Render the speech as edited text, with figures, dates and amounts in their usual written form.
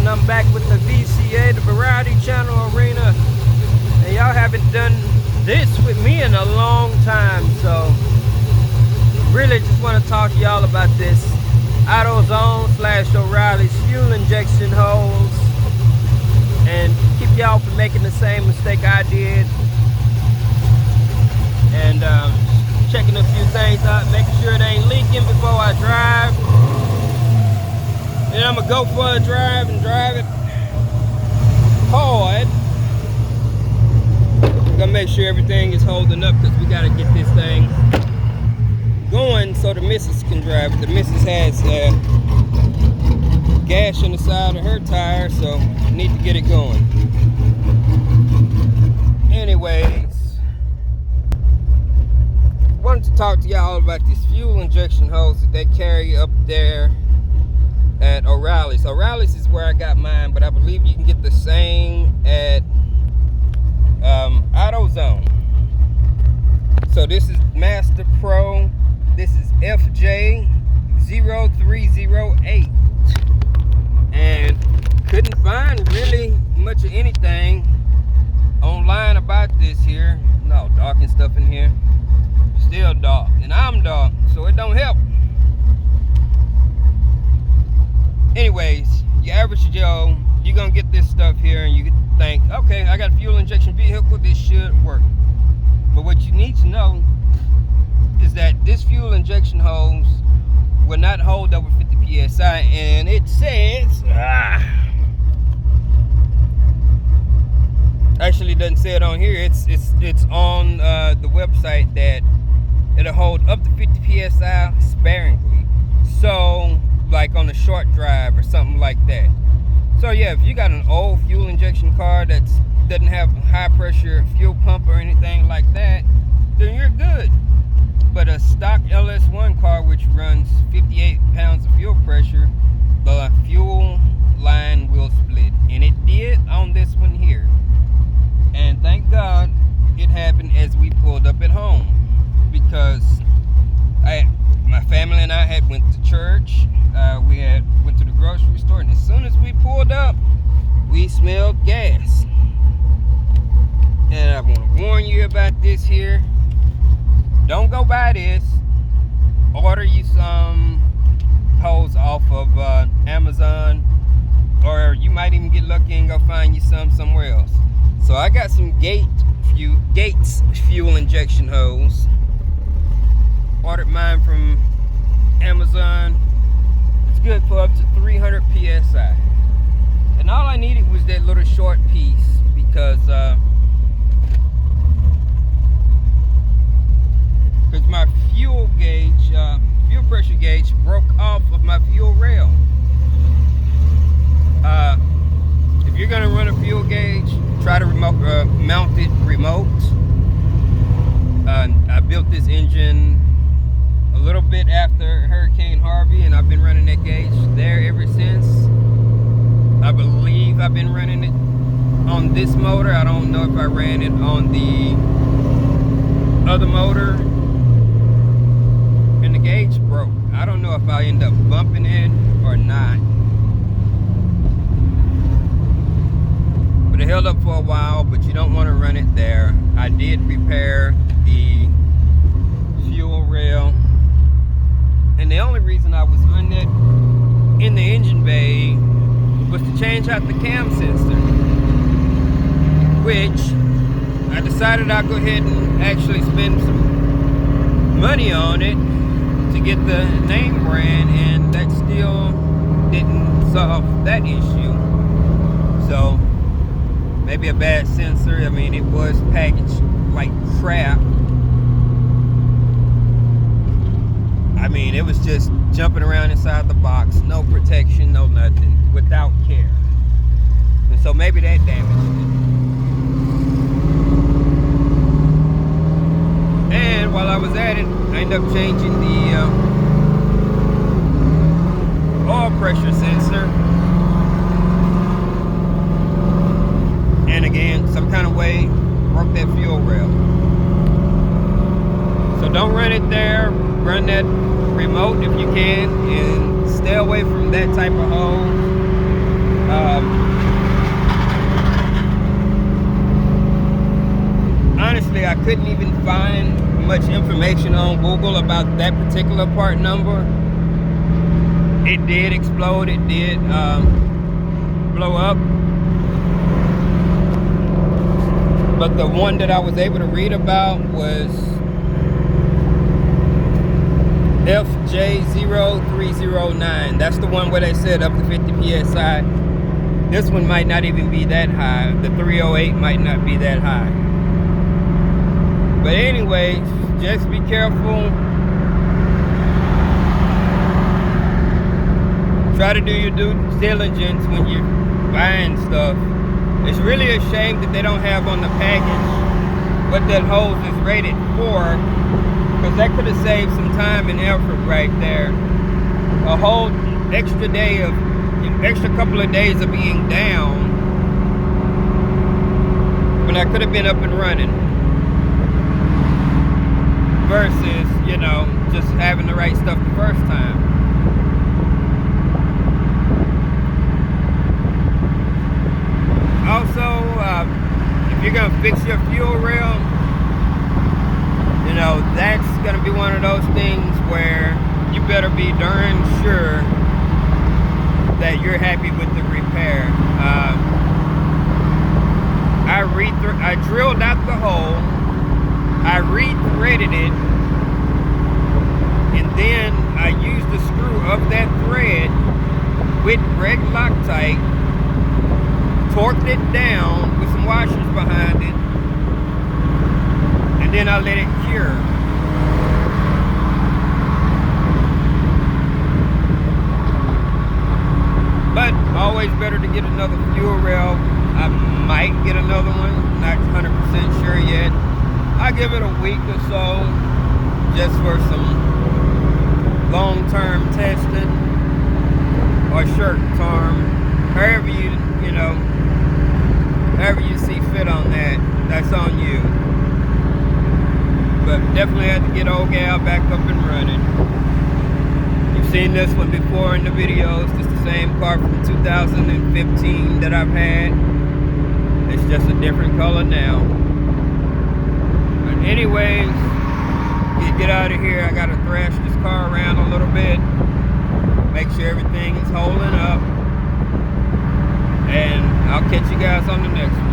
I'm back with the VCA, the Variety Channel Arena. And y'all haven't done this with me in a long time, so really just want to talk to y'all about this AutoZone / O'Reilly's fuel injection hose, and keep y'all from making the same mistake I did. And checking a few things out, making sure it ain't leaking before I drive. Then I'm gonna go for a drive and drive it hard. Gonna make sure everything is holding up, because we gotta get this thing going so the missus can drive it. The missus has a gash in the side of her tire, so I need to get it going. Anyways, wanted to talk to y'all about this fuel injection hose that they carry up there at O'Reilly's. O'Reilly's is where I got mine, but I believe you can get the same at AutoZone. So this is Master Pro. This is FJ0308, and couldn't find really much of anything online about this here. No, dark and stuff in here. Still dark, and I'm dark, so it don't help. Anyways, your average Joe, you're gonna get this stuff here and you think, okay, I got a fuel injection vehicle, this should work. But what you need to know is that this fuel injection hose will not hold over 50 psi, and it says actually it doesn't say it on here. It's on the website that it'll hold up to 50 psi sparingly, so like on a short drive or something like that. So yeah, if you got an old fuel injection car that doesn't have high pressure fuel pump or anything like that, then you're good. But a stock LS1 car which runs 58 pounds of fuel pressure, the fuel line will split, and it did on this one here. And thank God it happened as we pulled up at home, because my family and I had went to church. We had went to the grocery store, and as soon as we pulled up, we smelled gas. And I want to warn you about this here. Don't go buy this. Order you some hose off of Amazon, or you might even get lucky and go find you some somewhere else. So I got some Gates fuel injection hose. Ordered mine from Amazon. It's good for up to 300 psi. And all I needed was that little short piece, because my fuel gauge, fuel pressure gauge broke off of my fuel rail. If you're gonna run a fuel gauge, try to mount it remote. I built this engine a little bit after Hurricane Harvey, and I've been running that gauge there ever since. I believe I've been running it on this motor. I don't know if I ran it on the other motor, and the gauge broke. I don't know if I end up bumping it or not, but it held up for a while. But you don't want to run it there. I did repair the fuel rail, and the only reason I was on it in the engine bay was to change out the cam sensor, which I decided I'd go ahead and actually spend some money on it to get the name brand, and that still didn't solve that issue. So maybe a bad sensor. I mean, it was packaged like crap. I mean, it was just jumping around inside the box, no protection, no nothing, without care. And so maybe that damaged it. And while I was at it, I ended up changing the oil pressure sensor. And again, some kind of way broke that fuel rail. So don't run it there. Run that remote if you can, and stay away from that type of hose. Honestly, I couldn't even find much information on Google about that particular part number. It did explode. It did blow up. But the one that I was able to read about was FJ0309. That's the one where they said up to 50 PSI. This one might not even be that high. The 308 might not be that high. But anyways, just be careful. Try to do your due diligence when you're buying stuff. It's really a shame that they don't have on the package what that hose is rated for, because that could have saved some time and effort right there. A whole extra couple of days of being down, but I could have been up and running. Versus, you know, just having the right stuff the first time. Also, if you're gonna fix your fuel rail, you know, that's gonna be one of those things where you better be darn sure that you're happy with the repair. I drilled out the hole, I re-threaded it, and then I used the screw of that thread with red Loctite, torqued it down with some washers behind it, and then I let it cure. But always better to get another fuel rail. I might get another one, not 100% sure yet. I'll give it a week or so just for some long-term testing or short-term, however you see fit on that. That's on you. But definitely had to get old gal back up and running. You've seen this one before in the videos. It's the same car from 2015 that I've had. It's just a different color now. But anyways, you get out of here. I gotta thrash this car around a little bit, make sure everything is holding up, and I'll catch you guys on the next one.